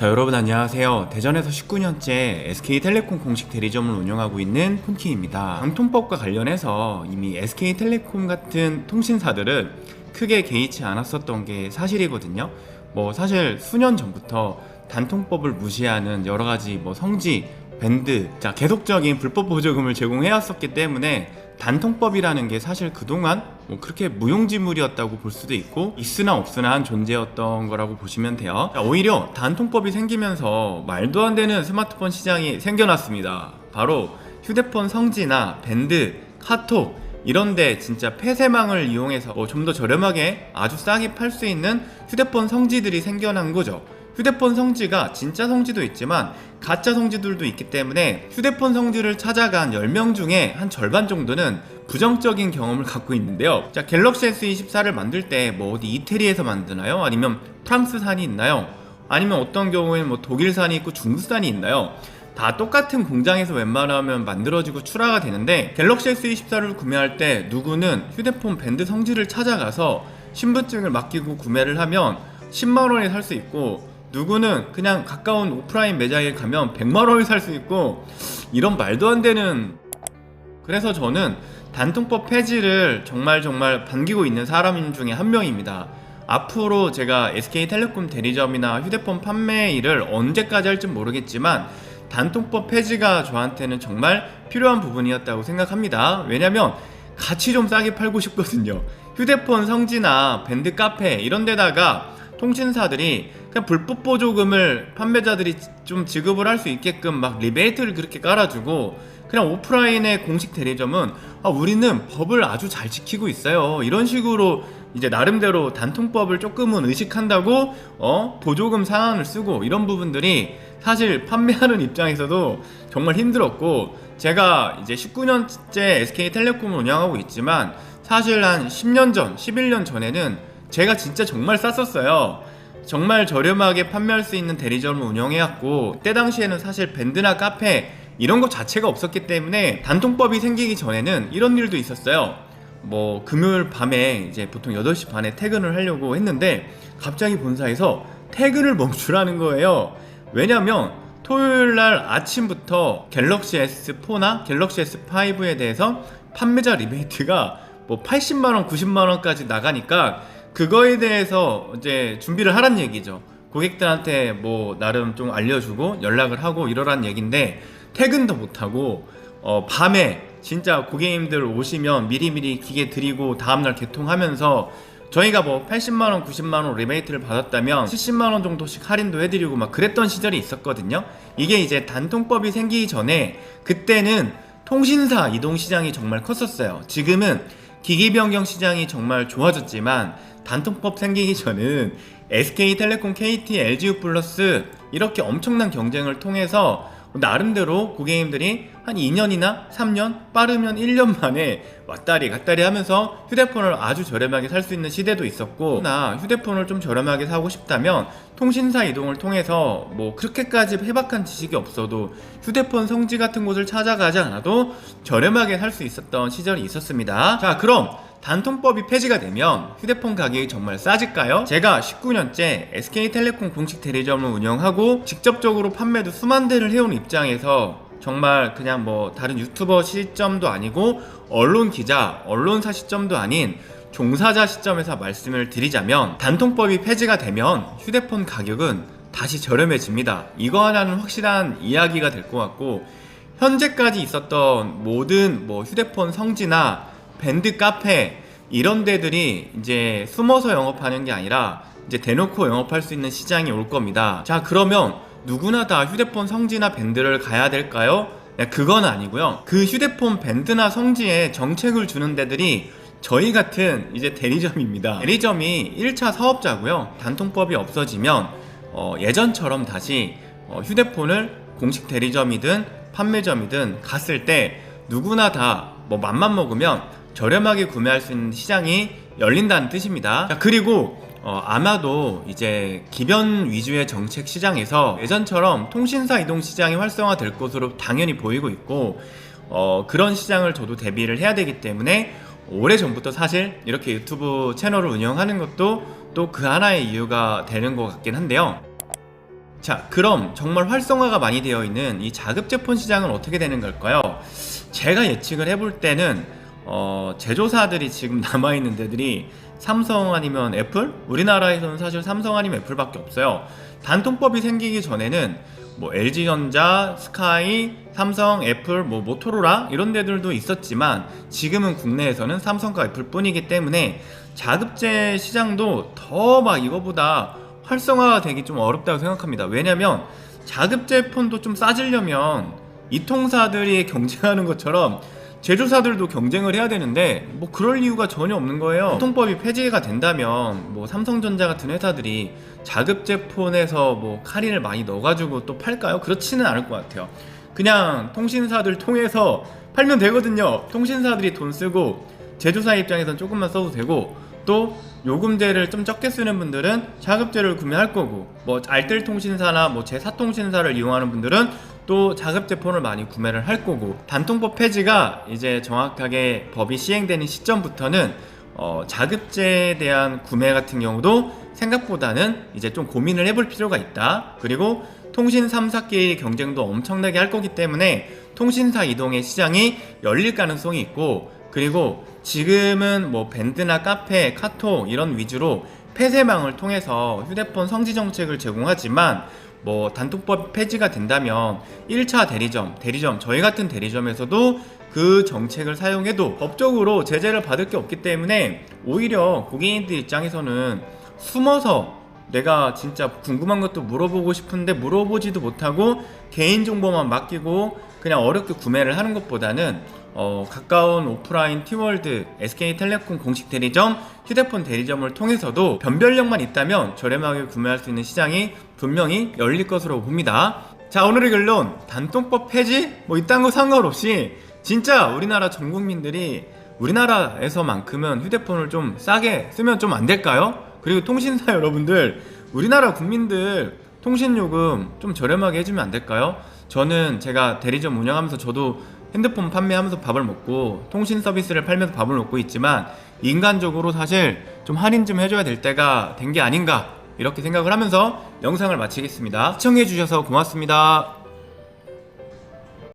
자, 여러분 안녕하세요. 대전에서 19년째 SK텔레콤 공식 대리점을 운영하고 있는 폰키입니다. 방통법과 관련해서 이미 SK텔레콤 같은 통신사들은 크게 개의치 않았었던 게 사실이거든요. 사실 수년 전부터 단통법을 무시하는 여러가지 성지, 밴드, 계속적인 불법 보조금을 제공해왔었기 때문에 단통법이라는 게 사실 그동안 그렇게 무용지물이었다고 볼 수도 있고 있으나 없으나 한 존재였던 거라고 보시면 돼요. 오히려 단통법이 생기면서 말도 안 되는 스마트폰 시장이 생겨났습니다. 바로 휴대폰 성지나 밴드, 카톡 이런데 진짜 폐쇄망을 이용해서 좀 더 저렴하게 아주 싸게 팔 수 있는 휴대폰 성지들이 생겨난 거죠. 휴대폰 성지가 진짜 성지도 있지만 가짜 성지들도 있기 때문에 휴대폰 성지를 찾아간 10명 중에 한 절반 정도는 부정적인 경험을 갖고 있는데요. 갤럭시 S24를 만들 때 어디 이태리에서 만드나요? 아니면 프랑스산이 있나요? 아니면 어떤 경우에는 독일산이 있고 중국산이 있나요? 다 똑같은 공장에서 웬만하면 만들어지고 출하가 되는데 갤럭시 S24를 구매할 때 누구는 휴대폰 밴드 성지를 찾아가서 신분증을 맡기고 구매를 하면 10만원에 살 수 있고 누구는 그냥 가까운 오프라인 매장에 가면 100만원에 살 수 있고 이런 말도 안 되는. 그래서 저는 단통법 폐지를 정말 반기고 있는 사람 중에 한 명입니다. 앞으로 제가 SK텔레콤 대리점이나 휴대폰 판매 일을 언제까지 할지 모르겠지만 단통법 폐지가 저한테는 정말 필요한 부분이었다고 생각합니다. 왜냐면 같이 좀 싸게 팔고 싶거든요. 휴대폰 성지나 밴드 카페 이런 데다가 통신사들이 그냥 불법 보조금을 판매자들이 좀 지급을 할 수 있게끔 리베이트를 그렇게 깔아주고 그냥 오프라인의 공식 대리점은 우리는 법을 아주 잘 지키고 있어요 이런 식으로 이제 나름대로 단통법을 조금은 의식한다고 보조금 상한을 쓰고 이런 부분들이 사실 판매하는 입장에서도 정말 힘들었고 제가 이제 19년째 SK텔레콤을 운영하고 있지만 사실 한 10년 전, 11년 전에는 제가 진짜 정말 쌌었어요. 정말 저렴하게 판매할 수 있는 대리점을 운영해왔고 때 당시에는 사실 밴드나 카페 이런 것 자체가 없었기 때문에 단통법이 생기기 전에는 이런 일도 있었어요. 금요일 밤에 이제 보통 8시 반에 퇴근을 하려고 했는데 갑자기 본사에서 퇴근을 멈추라는 거예요. 왜냐면 토요일날 아침부터 갤럭시 S4나 갤럭시 S5에 대해서 판매자 리베이트가 80만원, 90만원까지 나가니까 그거에 대해서 이제 준비를 하란 얘기죠. 고객들한테 나름 좀 알려주고 연락을 하고 이러란 얘기인데 퇴근도 못하고 밤에 진짜 고객님들 오시면 미리미리 기계 드리고 다음날 개통하면서 저희가 80만원, 90만원 리베이트를 받았다면 70만원 정도씩 할인도 해드리고 그랬던 시절이 있었거든요. 이게 이제 단통법이 생기기 전에 그때는 통신사 이동 시장이 정말 컸었어요. 지금은 기기 변경 시장이 정말 좋아졌지만 단통법 생기기 전은 SK텔레콤, KT, LGU 플러스 이렇게 엄청난 경쟁을 통해서 나름대로 고객님들이 한 2년이나 3년, 빠르면 1년 만에 왔다리 갔다리 하면서 휴대폰을 아주 저렴하게 살 수 있는 시대도 있었고 휴대폰을 좀 저렴하게 사고 싶다면 통신사 이동을 통해서 그렇게까지 해박한 지식이 없어도 휴대폰 성지 같은 곳을 찾아가지 않아도 저렴하게 살 수 있었던 시절이 있었습니다. 자, 그럼 단통법이 폐지가 되면 휴대폰 가격이 정말 싸질까요? 제가 19년째 SK텔레콤 공식 대리점을 운영하고 직접적으로 판매도 수만 대를 해온 입장에서 정말 그냥 다른 유튜버 시점도 아니고 언론 기자, 언론사 시점도 아닌 종사자 시점에서 말씀을 드리자면 단통법이 폐지가 되면 휴대폰 가격은 다시 저렴해집니다. 이거 하나는 확실한 이야기가 될 것 같고 현재까지 있었던 모든 휴대폰 성지나 밴드 카페 이런 데들이 이제 숨어서 영업하는 게 아니라 이제 대놓고 영업할 수 있는 시장이 올 겁니다. 자, 그러면 누구나 다 휴대폰 성지나 밴드를 가야 될까요? 그건 아니고요. 그 휴대폰 밴드나 성지에 정책을 주는 데들이 저희 같은 이제 대리점입니다. 대리점이 1차 사업자고요. 단통법이 없어지면 예전처럼 다시 휴대폰을 공식 대리점이든 판매점이든 갔을 때 누구나 다 맘만 먹으면 저렴하게 구매할 수 있는 시장이 열린다는 뜻입니다. 자, 그리고 아마도 이제 기변 위주의 정책 시장에서 예전처럼 통신사 이동 시장이 활성화될 것으로 당연히 보이고 있고 그런 시장을 저도 대비를 해야 되기 때문에 오래전부터 사실 이렇게 유튜브 채널을 운영하는 것도 또 그 하나의 이유가 되는 것 같긴 한데요. 자, 그럼 정말 활성화가 많이 되어 있는 이 자급제폰 시장은 어떻게 되는 걸까요? 제가 예측을 해볼 때는 제조사들이 지금 남아있는 데들이 삼성 아니면 애플? 우리나라에서는 사실 삼성 아니면 애플밖에 없어요. 단통법이 생기기 전에는 뭐 LG전자, 스카이, 삼성, 애플, 뭐 모토로라 이런 데들도 있었지만 지금은 국내에서는 삼성과 애플 뿐이기 때문에 자급제 시장도 더 막 이거보다 활성화가 되기 좀 어렵다고 생각합니다. 왜냐면 자급제 폰도 좀 싸지려면 이 통사들이 경쟁하는 것처럼 제조사들도 경쟁을 해야 되는데 뭐 그럴 이유가 전혀 없는 거예요. 통법이 폐지가 된다면 뭐 삼성전자 같은 회사들이 자급제 폰에서 뭐 할인을 많이 넣어가지고 또 팔까요? 그렇지는 않을 것 같아요. 그냥 통신사들 통해서 팔면 되거든요. 통신사들이 돈 쓰고 제조사 입장에선 조금만 써도 되고 또 요금제를 좀 적게 쓰는 분들은 자급제를 구매할 거고 뭐 알뜰통신사나 뭐 제4통신사를 이용하는 분들은 또 자급제 폰을 많이 구매를 할 거고 단통법 폐지가 이제 정확하게 법이 시행되는 시점부터는 자급제에 대한 구매 같은 경우도 생각보다는 이제 좀 고민을 해볼 필요가 있다. 그리고 통신 3사끼리 경쟁도 엄청나게 할 거기 때문에 통신사 이동의 시장이 열릴 가능성이 있고 그리고 지금은 뭐 밴드나 카페, 카톡 이런 위주로 폐쇄망을 통해서 휴대폰 성지 정책을 제공하지만 뭐 단통법 폐지가 된다면 1차 대리점, 저희 같은 대리점에서도 그 정책을 사용해도 법적으로 제재를 받을 게 없기 때문에 오히려 고객님들 입장에서는 숨어서 내가 진짜 궁금한 것도 물어보고 싶은데 물어보지도 못하고 개인정보만 맡기고 그냥 어렵게 구매를 하는 것보다는 가까운 오프라인 티월드, SK텔레콤 공식 대리점, 휴대폰 대리점을 통해서도 변별력만 있다면 저렴하게 구매할 수 있는 시장이 분명히 열릴 것으로 봅니다. 자, 오늘의 결론, 단통법 폐지? 뭐 이딴 거 상관없이 진짜 우리나라 전 국민들이 우리나라에서만큼은 휴대폰을 좀 싸게 쓰면 좀 안 될까요? 그리고 통신사 여러분들, 우리나라 국민들 통신요금 좀 저렴하게 해주면 안 될까요? 저는 제가 대리점 운영하면서 저도 핸드폰 판매하면서 밥을 먹고 통신 서비스를 팔면서 밥을 먹고 있지만 인간적으로 사실 좀 할인 좀 해줘야 될 때가 된 게 아닌가 이렇게 생각을 하면서 영상을 마치겠습니다. 시청해주셔서 고맙습니다.